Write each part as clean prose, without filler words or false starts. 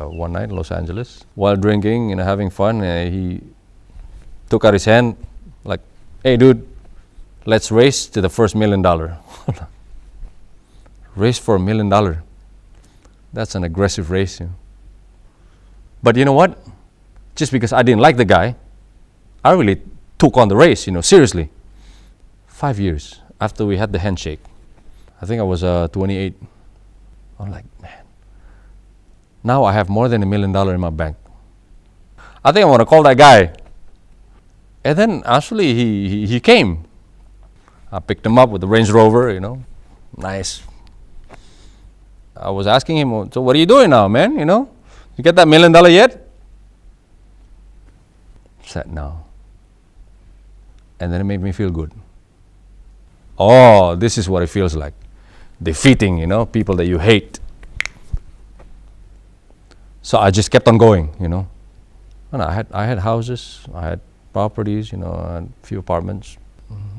one night in Los Angeles. While drinking, having fun, he took out his hand like, "Hey, dude, let's race to the first $1 million." Race for $1 million. That's an aggressive race. But you know what? Just because I didn't like the guy, I really took on the race, seriously. 5 years after we had the handshake, I think I was 28. I'm like, man, now I have more than $1 million in my bank. I think I want to call that guy. And then actually he came. I picked him up with the Range Rover, nice. I was asking him, "So what are you doing now, man? You get that $1 million yet?" He said, "No." And then it made me feel good. Oh, this is what it feels like. Defeating, people that you hate. So I just kept on going, And I had houses, I had properties, I had a few apartments.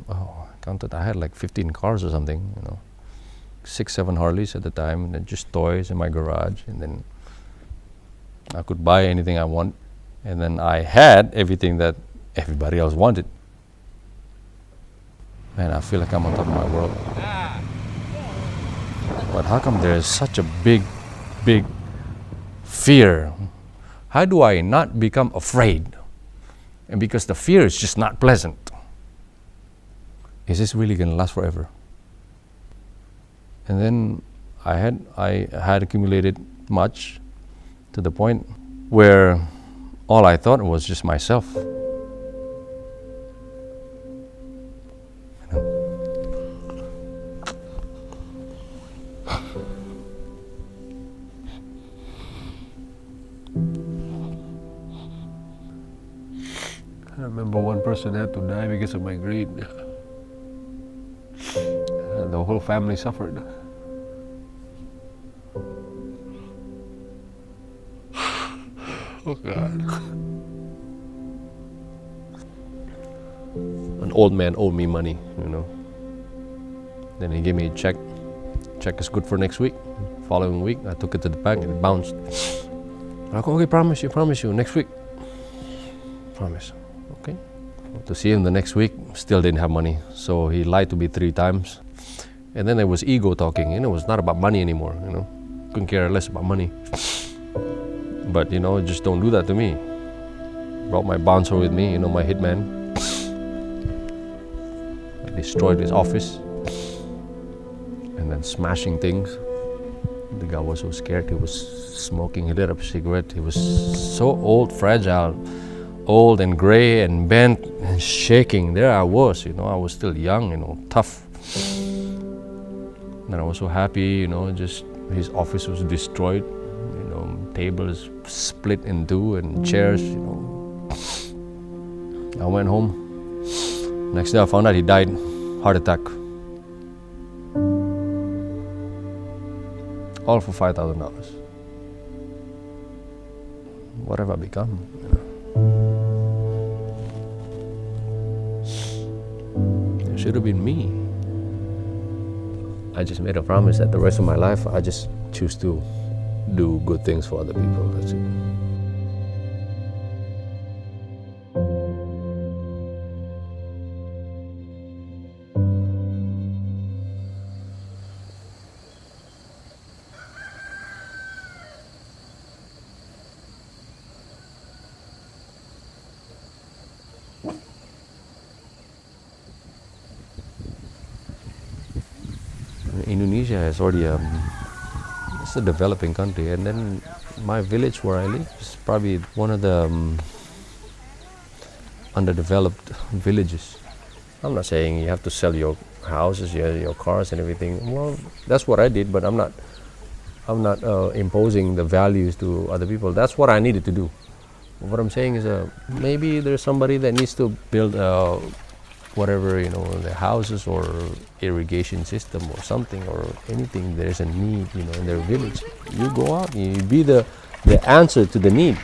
I counted, I had like 15 cars or something, 6, 7 Harleys at the time, and then just toys in my garage, and then I could buy anything I want, and then I had everything that everybody else wanted. Man, I feel like I'm on top of my world. But how come there is such a big fear? How do I not become afraid? And because the fear is just not pleasant. Is this really going to last forever? And then I had accumulated much to the point where all I thought was just myself. I remember one person had to die because of my greed. And the whole family suffered. Oh God. An old man owed me money, Then he gave me a check. Check is good for next week. Following week, I took it to the bank and it bounced. I go, "Okay, promise you, next week." Promise. Okay. To see him the next week, still didn't have money. So he lied to me 3 times. And then there was ego talking. It was not about money anymore, Couldn't care less about money. But, just don't do that to me. Brought my bouncer with me, my hitman. I destroyed his office. And then smashing things. The guy was so scared. He was smoking. He lit up a cigarette. He was so old, fragile. Old and gray and bent and shaking. There I was, I was still young, tough. And I was so happy, just his office was destroyed, tables split in 2 and chairs, I went home. Next day I found out he died, heart attack. All for $5,000. What have I become? It should have been me. I just made a promise that the rest of my life I just choose to do good things for other people. That's it. Indonesia is already it's a developing country, and then my village where I live is probably one of the underdeveloped villages. I'm not saying you have to sell your houses, your cars and everything. Well, that's what I did, but I'm not imposing the values to other people. That's what I needed to do. What I'm saying is maybe there's somebody that needs to build whatever, the houses or irrigation system or something or anything. There's a need, in their village. You go out, you be the answer to the need.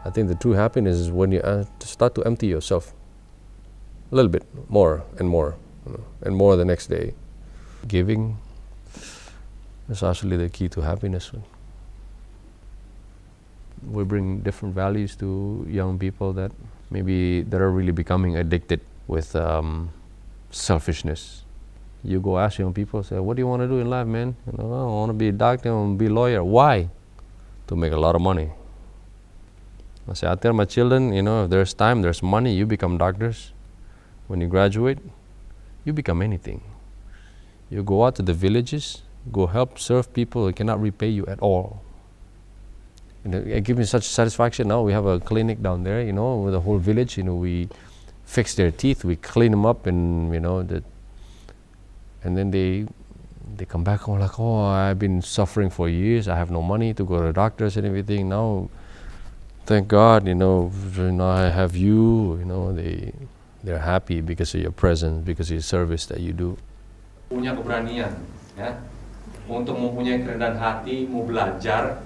I think the true happiness is when you start to empty yourself a little bit more and more, and more the next day. Giving is actually the key to happiness. We bring different values to young people that are really becoming addicted with selfishness. You go ask young people, say, what do you want to do in life, man? I want to be a doctor, I want to be a lawyer. Why? To make a lot of money. I say, I tell my children, if there's time, there's money, you become doctors. When you graduate, you become anything. You go out to the villages, go help serve people who cannot repay you at all. It gives me such satisfaction. Now we have a clinic down there, with the whole village. We fix their teeth, we clean them up, and and then they come back home like, oh, I've been suffering for years. I have no money to go to the doctors and everything. Now, thank God, now I have you. They're happy because of your presence, because of your service that you do. Punya keberanian, ya, untuk mempunyai kerendahan hati, mau belajar,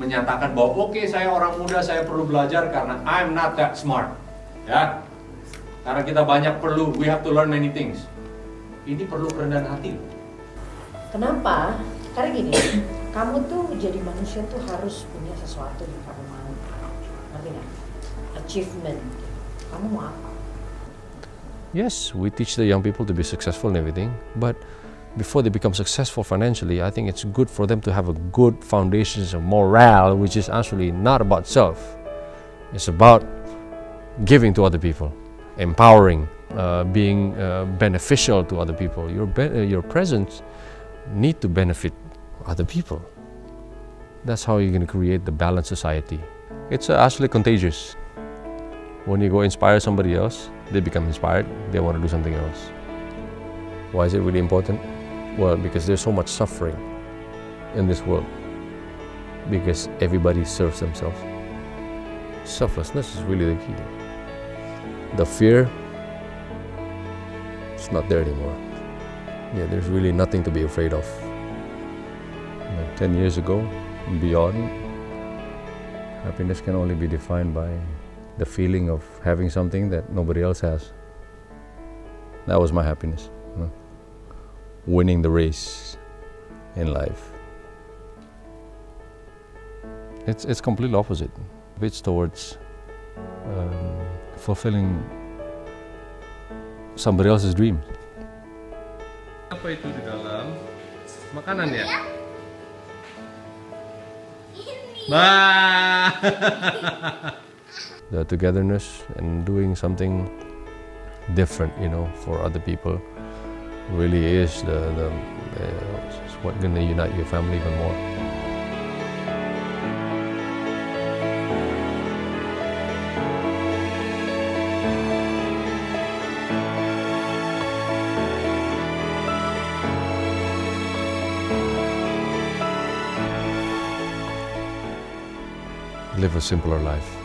menyatakan bahwa oke, saya orang muda, saya perlu belajar karena I'm not that smart, ya. Karena kita banyak we have to learn many things. Ini perlu kerendahan hati. Kenapa? Karena gini, kamu tuh jadi manusia tuh harus punya sesuatu yang kamu mau. Ngerti nggak? Achievement. Kamu mau apa? Yes, we teach the young people to be successful in everything, but before they become successful financially, I think it's good for them to have a good foundations of morale, which is actually not about self. It's about giving to other people, empowering, being beneficial to other people. Your presence need to benefit other people. That's how you're going to create the balanced society. It's actually contagious. When you go inspire somebody else, they become inspired, they want to do something else. Why is it really important? Well, because there's so much suffering in this world, because everybody serves themselves. Selflessness is really the key. The fear, it's not there anymore. Yeah, there's really nothing to be afraid of. 10 years ago and beyond, happiness can only be defined by the feeling of having something that nobody else has. That was my happiness. Winning the race in life. It's completely opposite. It's towards fulfilling somebody else's dream. Apa itu di dalam? Makanan ya? The togetherness and doing something different, for other people, really is what's going to unite your family even more. Live a simpler life.